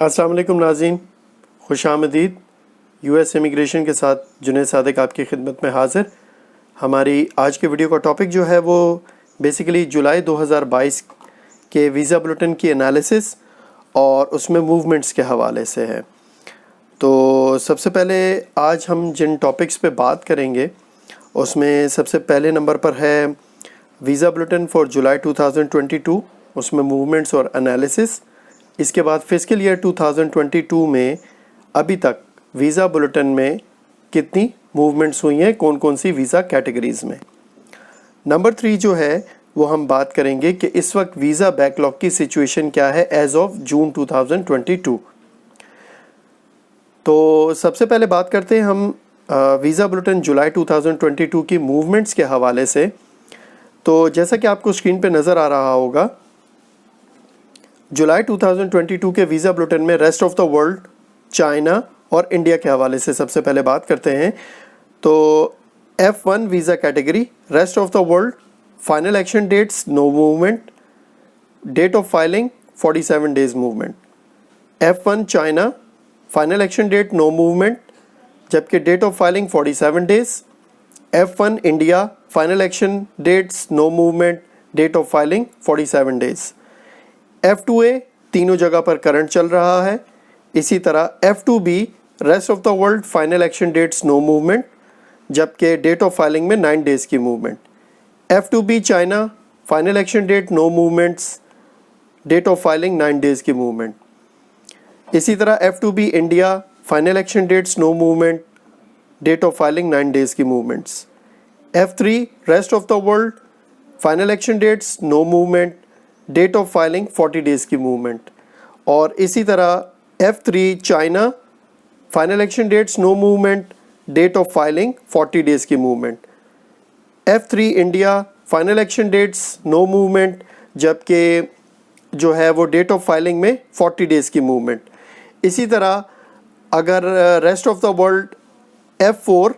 अस्सलाम वालेकुम नाज़रीन, खुशामदीद। यूएस इमिग्रेशन के साथ जुनैद सादिक आपकी खिदमत में हाज़िर। हमारी आज के वीडियो का टॉपिक जो है वो बेसिकली जुलाई 2022 के वीज़ा बुलेटिन की एनालिसिस और उसमें मूवमेंट्स के हवाले से है। तो सबसे पहले आज हम जिन टॉपिक्स पे बात करेंगे उसमें सबसे पहले नंबर पर है वीज़ा बुलेटिन फॉर जुलाई 2022, उसमें मूवमेंट्स और एनालिसिस। इसके बाद फिस्कल ईयर 2022 में अभी तक वीज़ा बुलेटिन में कितनी मूवमेंट्स हुई हैं, कौन कौन सी वीज़ा कैटेगरीज़ में। नंबर 3 जो है वो हम बात करेंगे कि इस वक्त वीज़ा बैकलॉग की सिचुएशन क्या है एज ऑफ जून 2022। तो सबसे पहले बात करते हैं हम वीज़ा बुलेटिन जुलाई 2022 की मूवमेंट्स के हवाले से। तो जैसा कि आपको स्क्रीन पे नज़र आ रहा होगा, जुलाई 2022 के वीज़ा बुलेटिन में rest of the world, China और इंडिया के हवाले से सबसे पहले बात करते हैं। तो F1 visa category, rest of the world, final action dates no movement, date of filing 47 days movement. F1 China, final action date no movement, जबकि date of filing 47 days. F1 India, final action dates no movement, date of filing 47 days. F2A तीनों जगह पर current चल रहा है। इसी तरह F2B, rest of the world, final action dates no movement, जबकि डेट ऑफ फाइलिंग में 9 डेज़ की movement. F2B China, final action date no movements, date of filing 9 days की मूवमेंट। इसी तरह F2B India, final action dates no movement, date of filing 9 days की movements. F3 rest of the world, final action dates no movement, date of filing 40 days की movement. और इसी तरह F3 China, final action dates no movement, date of filing 40 days की movement. F3 India, final action dates no movement, जबकि जो है वो date of filing में 40 डेज़ की मूवमेंट। इसी तरह अगर rest of the world, F4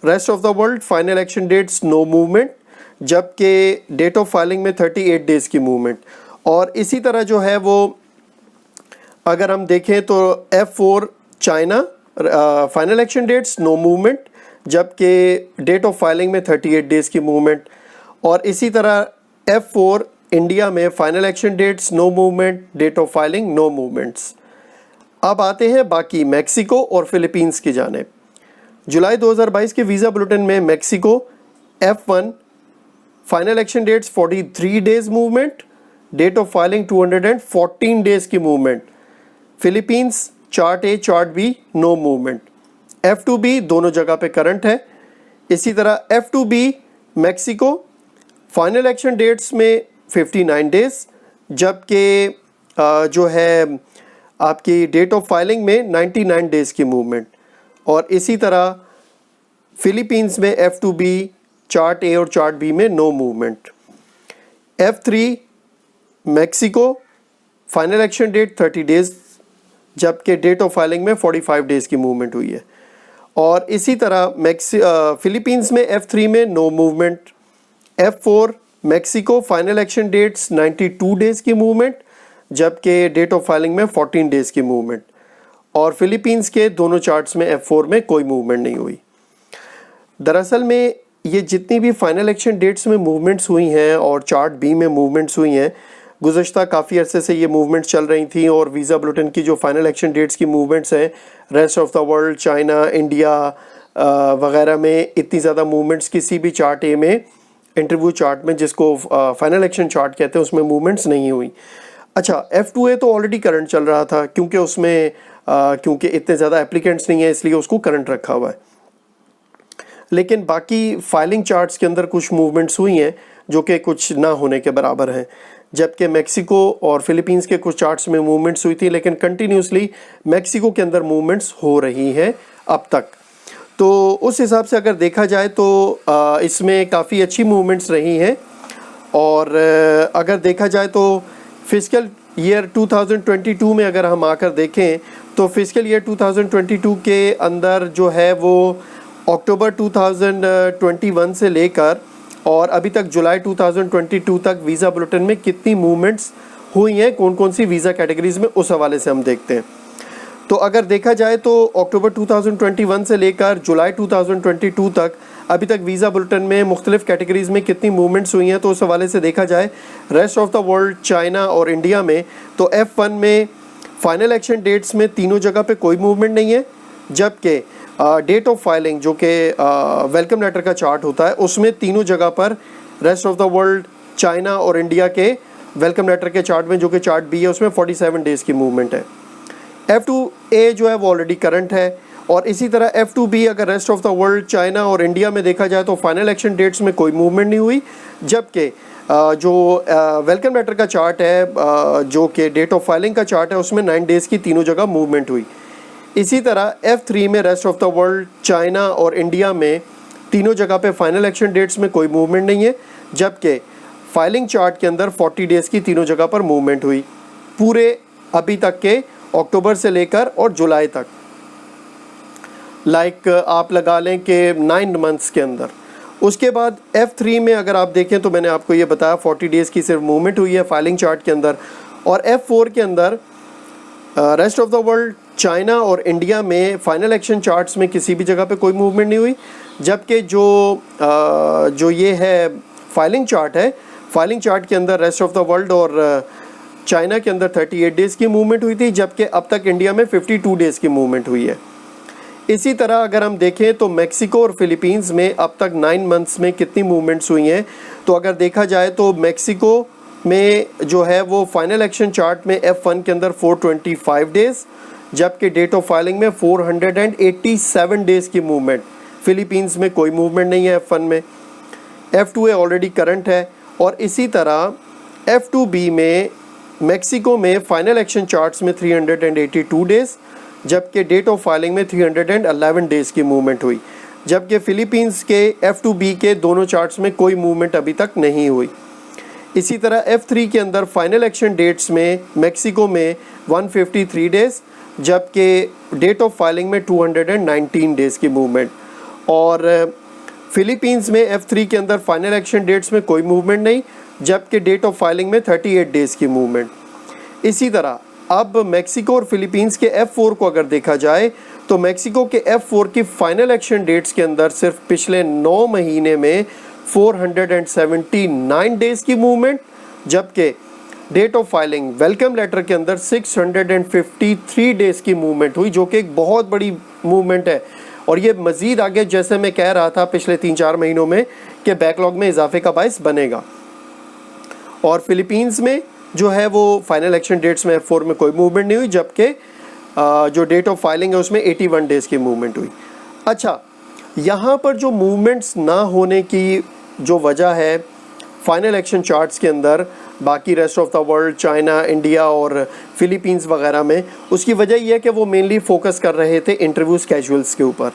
rest of the world, final action dates no movement, जबकि डेट ऑफ फाइलिंग में 38 डेज़ की मूवमेंट। और इसी तरह जो है वो अगर हम देखें तो F4 China, final action dates no movement, जबकि डेट ऑफ फाइलिंग में 38 डेज़ की मूवमेंट। और इसी तरह F4 इंडिया में final action dates no movement, date of filing no movements. अब आते हैं बाकी मैक्सिको और फिलीपींस की जानिब। जुलाई 2022 के वीज़ा बुलेटिन में Mexico F1 final action dates 43 days movement, date of filing 214 days की movement. Philippines chart A chart B no movement. F2B दोनों जगह पे करंट है। इसी तरह F2B Mexico, final action dates में 59 डेज, जबकि जो है आपकी डेट ऑफ फाइलिंग में 99 डेज़ की मूवमेंट। और इसी तरह फिलीपींस में F2B चार्ट ए और चार्ट बी में no movement. F3 Mexico, final action date 30 days, जबकि डेट ऑफ फाइलिंग में 45 डेज़ की मूवमेंट हुई है। और इसी तरह फिलीपींस में F3 में no movement. F4 Mexico, final action dates 92 days की मूवमेंट, जबकि डेट ऑफ फाइलिंग में 14 डेज़ की मूवमेंट। और फिलीपींस के दोनों चार्ट्स में F4 में कोई मूवमेंट नहीं हुई। दरअसल में ये जितनी भी फाइनल एक्शन डेट्स में मूवमेंट्स हुई हैं और चार्ट बी में मूवमेंट्स हुई हैं, गुज़श्ता काफ़ी अरसे से ये मूवमेंट्स चल रही थी। और वीज़ा बुलेटिन की जो फाइनल एक्शन डेट्स की मूवमेंट्स हैं, rest of the world, China, India वगैरह में इतनी ज़्यादा मूवमेंट्स किसी भी चार्ट ए में, इंटरव्यू चार्ट में जिसको फाइनल एक्शन चार्ट कहते हैं, उसमें मूवमेंट्स नहीं हुई। अच्छा, F2A तो ऑलरेडी करंट चल रहा था क्योंकि उसमें क्योंकि इतने ज़्यादा एप्लीकेंट्स नहीं है इसलिए उसको करंट रखा हुआ है। लेकिन बाकी फाइलिंग चार्ट्स के अंदर कुछ मूवमेंट्स हुई हैं जो कि कुछ ना होने के बराबर हैं। जबकि मैक्सिको और फिलीपींस के कुछ चार्ट्स में मूवमेंट्स हुई थी, लेकिन कंटिन्यूसली मैक्सिको के अंदर मूवमेंट्स हो रही हैं अब तक। तो उस हिसाब से अगर देखा जाए तो इसमें काफ़ी अच्छी मूवमेंट्स रही हैं। और अगर देखा जाए तो फिस्कल ईयर 2022 में अगर हम आकर देखें तो फिस्कल ईयर 2022 के अंदर जो है वो अक्टूबर 2021 से लेकर और अभी तक जुलाई 2022 तक वीज़ा बुलेटिन में कितनी मूवमेंट्स हुई हैं, कौन कौन सी वीज़ा कैटेगरीज़ में, उस हवाले से हम देखते हैं। तो अगर देखा जाए तो अक्टूबर 2021 से लेकर जुलाई 2022 तक अभी तक वीज़ा बुलेटिन में मुख्तलिफ कैटेगरीज़ में कितनी मूवमेंट्स हुई हैं, तो उस हवाले से देखा जाए rest of the world, China और इंडिया में, तो F1 में फाइनल एक्शन डेट्स में तीनों जगह पे कोई मूवमेंट नहीं है, जबकि डेट ऑफ फाइलिंग जो कि वेलकम लेटर का चार्ट होता है उसमें तीनों जगह पर rest of the world, China और इंडिया के वेलकम लेटर के चार्ट में, जो कि चार्ट बी है, उसमें 47 डेज़ की मूवमेंट है। F2A जो है वो ऑलरेडी करंट है, और इसी तरह F2B अगर rest of the world, China और इंडिया में देखा जाए तो फाइनल एक्शन डेट्स में कोई मूवमेंट नहीं हुई, जबकि जो वेलकम लेटर का चार्ट है जो कि डेट ऑफ फाइलिंग का चार्ट है उसमें 9 डेज़ की तीनों जगह मूवमेंट हुई। इसी तरह F3 में rest of the world, China और इंडिया में तीनों जगह पे फाइनल एक्शन डेट्स में कोई मूवमेंट नहीं है, जबकि फाइलिंग चार्ट के अंदर 40 डेज़ की तीनों जगह पर मूवमेंट हुई पूरे अभी तक के अक्टूबर से लेकर और जुलाई तक, आप लगा लें कि 9 मंथ्स के अंदर। उसके बाद F3 में अगर आप देखें तो मैंने आपको ये बताया 40 डेज़ की सिर्फ मूवमेंट हुई है फाइलिंग चार्ट के अंदर, और F4 के अंदर rest of the world, China और इंडिया में फाइनल एक्शन चार्ट्स में किसी भी जगह पे कोई मूवमेंट नहीं हुई, जबकि जो ये है फाइलिंग चार्ट है, फाइलिंग चार्ट के अंदर रेस्ट ऑफ द वर्ल्ड और चाइना के अंदर 38 डेज़ की मूवमेंट हुई थी, जबकि अब तक इंडिया में 52 डेज़ की मूवमेंट हुई है। इसी तरह अगर हम देखें तो मेक्सिको और फिलीपींस में अब तक 9 मंथ्स में कितनी मूवमेंट्स हुई हैं, तो अगर देखा जाए तो मेक्सिको में जो है वो फाइनल एक्शन चार्ट में F1 के अंदर 425 डेज़, जबकि डेट ऑफ फाइलिंग में 487 डेज़ की मूवमेंट। फिलीपींस में कोई मूवमेंट नहीं है F1 में। F2A ऑलरेडी करंट है, और इसी तरह F2B में मेक्सिको में फाइनल एक्शन चार्ट्स में 382 डेज़, जबकि डेट ऑफ फाइलिंग में 311 डेज़ की मूवमेंट हुई, जबकि फ़िलीपींस के F2B के दोनों चार्ट्स में कोई मूवमेंट अभी तक नहीं हुई। इसी तरह F3 के अंदर फाइनल एक्शन डेट्स में मेक्सिको में 153 डेज़, जबकि डेट ऑफ फाइलिंग में 219 डेज़ की मूवमेंट, और फ़िलीपींस में F3 के अंदर फाइनल एक्शन डेट्स में कोई मूवमेंट नहीं, जबकि डेट ऑफ फाइलिंग में 38 डेज़ की मूवमेंट। इसी तरह अब मेक्सिको और फिलीपींस के F4 को अगर देखा जाए तो मेक्सिको के F4 की फाइनल एक्शन डेट्स के अंदर सिर्फ पिछले 9 महीने में 479 डेज़ की मूवमेंट, जबकि date of filing welcome letter के अंदर 653 डेज़ की मूवमेंट हुई, जो कि एक बहुत बड़ी मूवमेंट है। और ये मज़ीद आगे, जैसे मैं कह रहा था पिछले 3-4 महीनों में, कि बैकलॉग में इजाफे का बायस बनेगा। और फिलीपींस में जो है वो फाइनल एक्शन डेट्स में F4 में कोई मूवमेंट नहीं हुई, जबकि जो डेट ऑफ फाइलिंग है उसमें 81 डेज़ की मूवमेंट हुई। अच्छा, यहाँ पर जो मूवमेंट्स ना होने की जो वजह है फाइनल एक्शन चार्ट्स के अंदर बाकी rest of the world, China, India और फिलीपींस वगैरह में, उसकी वजह यह है कि वो मेनली फोकस कर रहे थे इंटरव्यू स्केजुअल्स के ऊपर,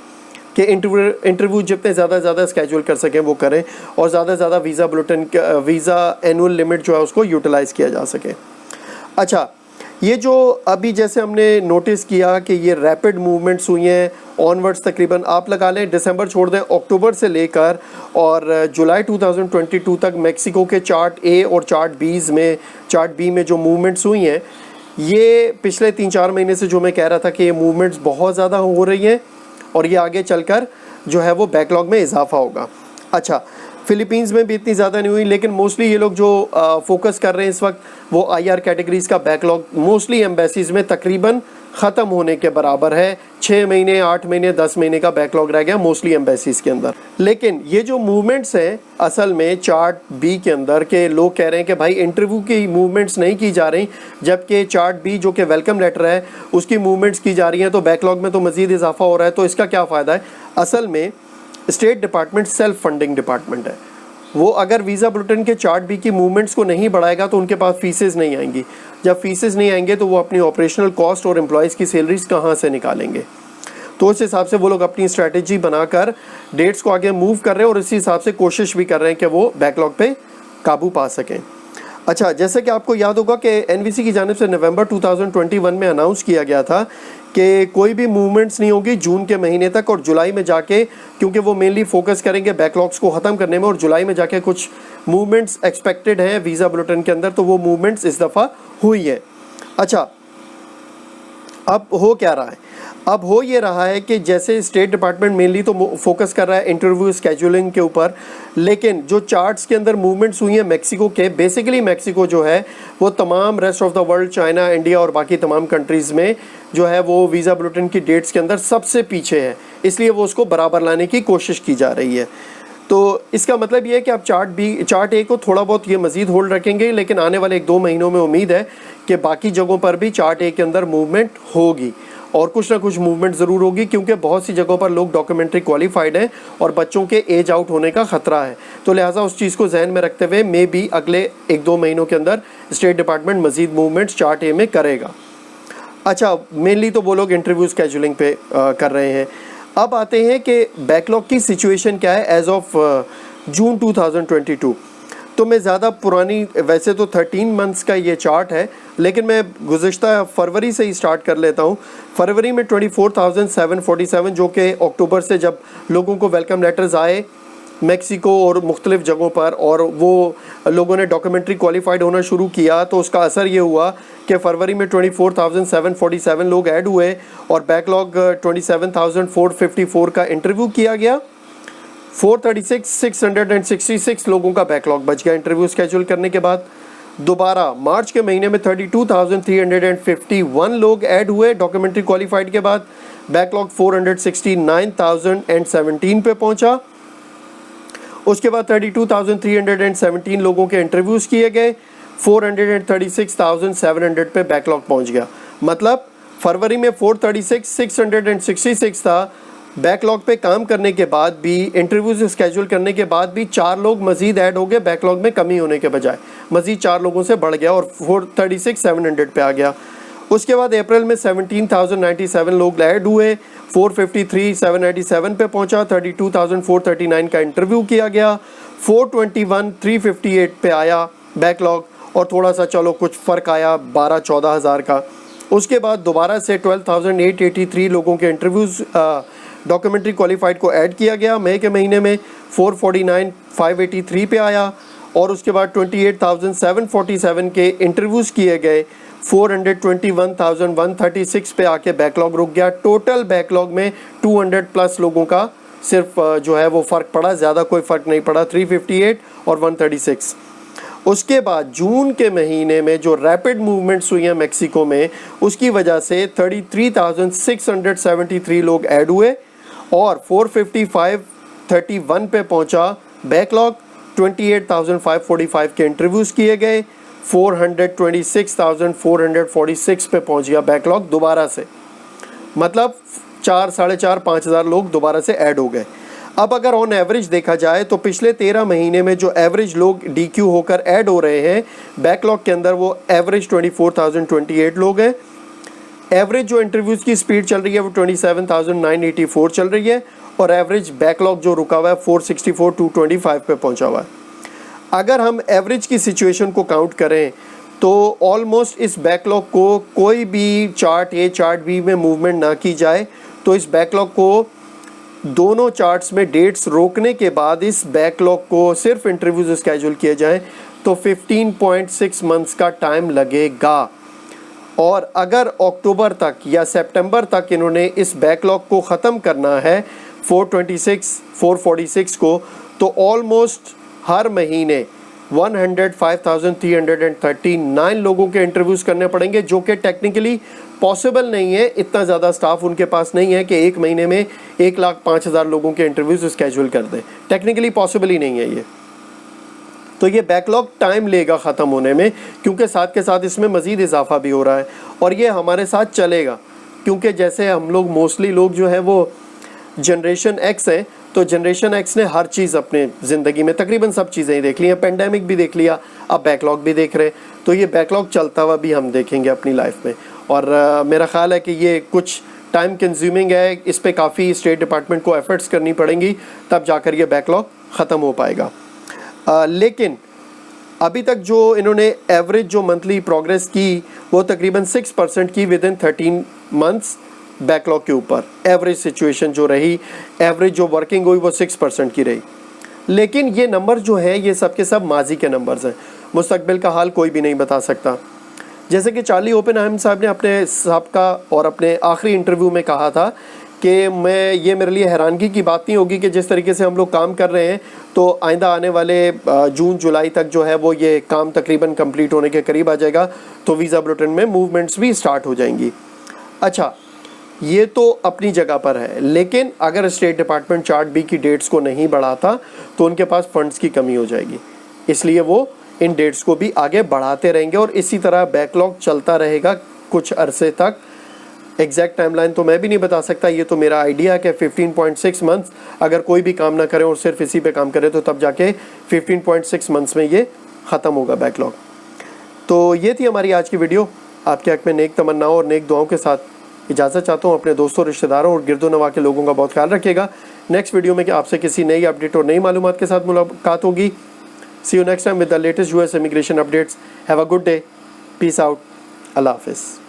कि इंटरव्यू जितने ज़्यादा स्केड्यूल कर सकें वो करें, और ज़्यादा visa bulletin visa annual limit जो है उसको यूटिलाइज़ किया जा सके। अच्छा, ये जो अभी जैसे हमने नोटिस किया कि ये रैपिड मूवमेंट्स हुई हैं ऑनवर्ड्स, तकरीबन आप लगा लें दिसंबर छोड़ दें, अक्टूबर से लेकर और जुलाई 2022 तक मेक्सिको के चार्ट ए और चार्ट बी में जो मूवमेंट्स हुई हैं, ये पिछले 3-4 महीने से जो मैं कह रहा था कि ये मूवमेंट्स बहुत ज़्यादा हो रही हैं, और ये आगे चलकर जो है वो बैकलॉग में इजाफा होगा। अच्छा, फिलीपींस में भी इतनी ज़्यादा नहीं हुई, लेकिन मोस्टली ये लोग जो फोकस कर रहे हैं इस वक्त वो IR कैटेगरीज़ का बैकलॉग मोस्टली एम्बेसीज़ में तकरीबन ख़त्म होने के बराबर है। 6 महीने, 8 महीने, 10 महीने का बैकलॉग रह गया मोस्टली एम्बेसीज़ के अंदर। लेकिन ये जो मूवमेंट्स हैं असल में चार्ट बी के अंदर, के लोग कह रहे हैं कि भाई इंटरव्यू की मूवमेंट्स नहीं की जा रही, जबकि चार्ट बी जो कि वेलकम लेटर है उसकी मूवमेंट्स की जा रही हैं, तो बैकलॉग में तो मज़ीद इजाफा हो रहा है। तो इसका क्या फ़ायदा है? असल में state department self funding department है, वो अगर वीज़ा बुलेटिन के चार्ट बी की मूवमेंट्स को नहीं बढ़ाएगा तो उनके पास फीसेस नहीं आएंगी। जब फीसेस नहीं आएंगे तो वो अपनी ऑपरेशनल कॉस्ट और एम्प्लॉयज़ की सैलरीज कहाँ से निकालेंगे? तो उस हिसाब से वो लोग अपनी स्ट्रैटेजी बनाकर डेट्स को आगे मूव कर रहे हैं, और इसी हिसाब से कोशिश भी कर रहे हैं कि वो बैकलॉग पे काबू पा सकें। अच्छा, जैसे कि आपको याद होगा कि एनवीसी की जानिब से नवंबर 2021 में अनाउंस किया गया था कि कोई भी मूवमेंट्स नहीं होगी जून के महीने तक, और जुलाई में जाके, क्योंकि वो मेनली फोकस करेंगे बैकलॉग्स को ख़त्म करने में, और जुलाई में जाके कुछ मूवमेंट्स एक्सपेक्टेड हैं वीज़ा बुलेटिन के अंदर, तो वो मूवमेंट्स इस दफ़ा हुई है। अच्छा, अब हो क्या रहा है? अब हो ये रहा है कि जैसे स्टेट डिपार्टमेंट मेनली तो फोकस कर रहा है इंटरव्यू स्केजुलिंग के ऊपर, लेकिन जो चार्ट्स के अंदर मूवमेंट्स हुई हैं मैक्सिको के, बेसिकली मैक्सिको जो है वो तमाम rest of the world, China, India और बाकी तमाम कंट्रीज़ में जो है वो वीज़ा बुलेटिन की डेट्स के अंदर सबसे पीछे है, इसलिए वो उसको बराबर लाने की कोशिश की जा रही है। तो इसका मतलब ये है कि आप चार्ट ए को थोड़ा बहुत ये मज़ीद होल्ड रखेंगे, लेकिन आने वाले 1-2 महीनों में उम्मीद है कि बाकी जगहों पर भी चार्ट ए के अंदर मूवमेंट होगी, और कुछ ना कुछ मूवमेंट ज़रूर होगी, क्योंकि बहुत सी जगहों पर लोग डॉक्यूमेंट्री क्वालिफाइड हैं और बच्चों के एज आउट होने का ख़तरा है। तो लिहाजा उस चीज़ को जहन में रखते हुए मे बी अगले 1-2 महीनों के अंदर स्टेट डिपार्टमेंट मज़ीद मूवमेंट्स चार्ट ए में करेगा। अच्छा, मेनली तो वो लोग इंटरव्यू स्केजुलिंग पे कर रहे हैं। अब आते हैं कि बैकलॉग की सिचुएशन क्या है एज ऑफ जून 2022। तो मैं ज़्यादा पुरानी, वैसे तो 13 मंथ्स का ये चार्ट है, लेकिन मैं गुज़िश्ता फरवरी से ही स्टार्ट कर लेता हूँ। फरवरी में 24,747, जो कि अक्टूबर से जब लोगों को वेलकम लेटर्स आए मेक्सिको और मुख्तलिफ़ जगहों पर, और वो लोगों ने डॉक्यूमेंट्री क्वालिफाइड होना शुरू किया, तो उसका असर ये हुआ कि फरवरी में 24,747 लोग ऐड हुए, और बैकलॉग 27,454 का इंटरव्यू किया गया। 666 लोगों का बैकलॉग बच गया इंटरव्यू स्केड्यूल करने के बाद। दोबारा मार्च के महीने में 32,351 लोग ऐड हुए डॉक्यूमेंट्री क्वालिफाइड के बाद। बैकलॉग 469,017 पे पहुंचा। उसके बाद 32,317 लोगों के इंटरव्यूज़ किए गए, 436,700 पे बैकलॉग पहुंच गया। मतलब फरवरी में 436,666 था, बैकलॉग पे काम करने के बाद भी, इंटरव्यूज स्केड्यूल करने के बाद भी 4 लोग मज़ीद ऐड हो गए, बैकलॉग में कमी होने के बजाय मज़ीद 4 लोगों से बढ़ गया और 436,700 पे आ गया। उसके बाद अप्रैल में 17,097 लोग ऐड हुए, 453,797 पे पहुंचा। 32,439 का इंटरव्यू किया गया, 421,358 पे आया बैकलॉग, और थोड़ा सा चलो कुछ फ़र्क आया 12-14 हज़ार का। उसके बाद दोबारा से 12,883 लोगों के इंटरव्यूज़ डॉक्यूमेंट्री क्वालिफाइड को ऐड किया गया मई के महीने में, 449,583 पे आया। और उसके बाद 28,747 के इंटरव्यूज़ किए गए, 421,136 पे आके बैकलॉग रुक गया। टोटल बैकलॉग में 200 प्लस लोगों का सिर्फ जो है वो फ़र्क पड़ा, ज़्यादा कोई फ़र्क नहीं पड़ा, 358 और 136। उसके बाद जून के महीने में जो रैपिड मूवमेंट्स हुई हैं मैक्सिको में, उसकी वजह से 33,673 लोग ऐड हुए और 455,31 पे पहुंचा बैकलॉग। 28,545 के इंटरव्यूज़ किए गए, 426,446 पे पहुंच गया बैकलॉग दोबारा से। मतलब 4-4.5 लोग दोबारा से ऐड हो गए। अब अगर ऑन एवरेज देखा जाए तो पिछले 13 महीने में जो एवरेज लोग DQ होकर ऐड हो रहे हैं बैकलॉग के अंदर, वो एवरेज 24,028 लोग हैं। एवरेज जो इंटरव्यूज़ की स्पीड चल रही है वो 27,984 चल रही है, और एवरेज बैकलॉग जो रुका हुआ है 464,225 पे पहुंचा हुआ है। अगर हम एवरेज की सिचुएशन को काउंट करें तो ऑलमोस्ट इस बैकलॉग को कोई भी चार्ट ए चार्ट बी में मूवमेंट ना की जाए तो इस बैकलॉग को दोनों चार्ट्स में डेट्स रोकने के बाद इस बैकलॉग को सिर्फ इंटरव्यूज स्केड्यूल किए जाएं तो 15.6 मंथ्स का टाइम लगेगा। और अगर अक्टूबर तक या सितंबर तक इन्होंने इस बैकलॉग को ख़त्म करना है 446 को, तो ऑलमोस्ट हर महीने 105,339 लोगों के इंटरव्यूज़ करने पड़ेंगे, जो कि टेक्निकली पॉसिबल नहीं है। इतना ज़्यादा स्टाफ उनके पास नहीं है कि एक महीने में 1,05,000 लोगों के इंटरव्यूज़ स्केड्यूल कर दें। टेक्निकली पॉसिबल ही नहीं है ये। तो ये बैकलॉग टाइम लेगा ख़त्म होने में, क्योंकि साथ के साथ इसमें मज़ीद इजाफा भी हो रहा है और ये हमारे साथ चलेगा। क्योंकि जैसे हम लोग मोस्टली लोग जो है वो जनरेशन एक्स है, तो जनरेशन एक्स ने हर चीज़ अपने ज़िंदगी में तकरीबन सब चीज़ें ही देख ली हैं। पेंडेमिक भी देख लिया, अब बैकलॉग भी देख रहे हैं, तो ये बैकलॉग चलता हुआ भी हम देखेंगे अपनी लाइफ में। और मेरा ख़्याल है कि ये कुछ टाइम कंज्यूमिंग है, इस पर काफ़ी स्टेट डिपार्टमेंट को एफर्ट्स करनी पड़ेंगी, तब जाकर ये बैकलॉग ख़त्म हो पाएगा। लेकिन अभी तक जो इन्होंने एवरेज जो मंथली प्रोग्रेस की वो तकरीबन 6% की विद इन 13 मंथ्स बैकलॉग के ऊपर। एवरेज सिचुएशन जो रही, एवरेज जो वर्किंग हुई वो 6% की रही। लेकिन ये नंबर जो है ये सब के सब माजी के नंबर्स हैं, मुस्तकबिल का हाल कोई भी नहीं बता सकता। जैसे कि चार्ली ओपेनहाइमर साहब ने अपने साबका और अपने आखिरी इंटरव्यू में कहा था कि ये मेरे लिए हैरानगी की बात नहीं होगी कि जिस तरीके से हम लोग काम कर रहे हैं तो आइंदा आने वाले जून जुलाई तक जो है वो ये काम तकरीबन कंप्लीट होने के करीब आ जाएगा, तो वीज़ा बुलेटिन में मूवमेंट्स भी स्टार्ट हो जाएंगी। अच्छा, ये तो अपनी जगह पर है, लेकिन अगर स्टेट डिपार्टमेंट चार्ट बी की डेट्स को नहीं बढ़ाता तो उनके पास फंड्स की कमी हो जाएगी, इसलिए वो इन डेट्स को भी आगे बढ़ाते रहेंगे और इसी तरह बैकलॉग चलता रहेगा कुछ अरसे तक। एग्जैक्ट टाइमलाइन तो मैं भी नहीं बता सकता, ये तो मेरा आइडिया है कि 15.6 मंथ्स अगर कोई भी काम ना करे और सिर्फ इसी पे काम करे तो तब जाके 15.6 मंथ्स में ये ख़त्म होगा बैकलॉग। तो ये थी हमारी आज की वीडियो। आपके हक़ में नेक तमन्नाओं और नेक दुआओं के साथ इजाज़त चाहता हूँ। अपने दोस्तों, रिश्तेदारों और गिरदोनवा के लोगों का बहुत ख्याल रखिएगा। नेक्स्ट वीडियो में कि आपसे किसी नई अपडेट और नई मालूमात के साथ मुलाकात होगी। See you next time with the latest US immigration updates. Have a good day. Peace out. Allah Hafiz.